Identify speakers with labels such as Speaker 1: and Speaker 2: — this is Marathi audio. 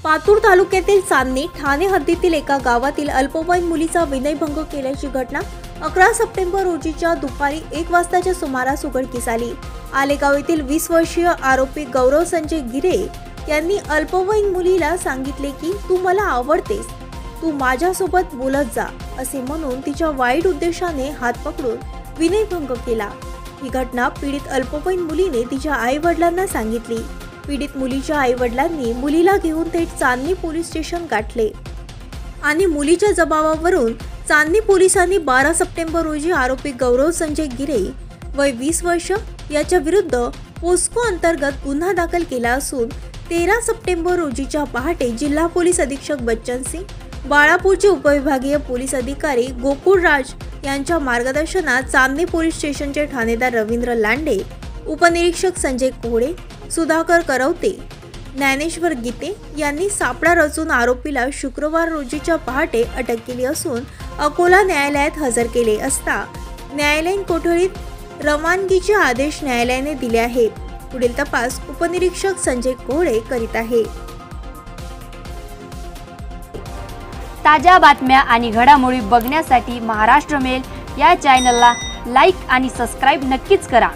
Speaker 1: पातूर तालुक्यातील चांदणी ठाणे हद्दीतील एका गावातील अल्पवयीन मुलीचा विनयभंग केल्याची घटना 11 सप्टेंबर रोजीच्या दुपारी 1 वाजताच्या सुमारास उघडकीस आली। आलेगाव येथील 20 वर्षीय आरोपी गौरव संजय गिरे यांनी अल्पवयीन मुलीला सांगितले की तू मला आवडतेस, तू माझ्यासोबत बोलत जा असे म्हणून तिच्या वाईट उद्देशाने हात पकडून विनयभंग केला। ही घटना पीडित अल्पवयीन मुलीने तिच्या आई-वडिलांना सांगितली। पीडित मुलीच्या आई-वडिलांनी मुलीला घेऊन थेट चांदणी पोलीस स्टेशन गाठले आणि मुलीच्या जबाबावरून चांदणी पोलिसांनी 12 सप्टेंबर रोजी आरोपी गौरव संजय गिरे वय 20 वर्ष याच्या विरुद्ध पोस्को अंतर्गत गुन्हा दाखल केला असून 13 सप्टेंबर रोजीच्या पहाटे जिल्हा पोलीस अधीक्षक बच्चन सिंग, बाळापूरचे उपविभागीय पोलीस अधिकारी गोकुळ राज यांच्या मार्गदर्शनात चांदणी पोलीस स्टेशनचे ठाणेदार रवींद्र लांडे, उपनिरीक्षक संजय कोहड़े, सुधाकर करवते, ज्ञानेश्वर गीते यांनी सापळा रचून आरोपीला शुक्रवार रोजीच्या पहाटे अटक केली असून अकोला न्यायालयात हजर केले असता न्यायालयीन कोठडीत रवानगीचे आदेश न्यायालयाने दिले आहेत। पुढील तपास उपनिरीक्षक संजय कोहड़े करीत आहे।
Speaker 2: ताज्या बातम्या आणि घडामोडी बघण्यासाठी महाराष्ट्र मेल या चॅनलला लाईक आणि सबस्क्राईब नक्कीच करा।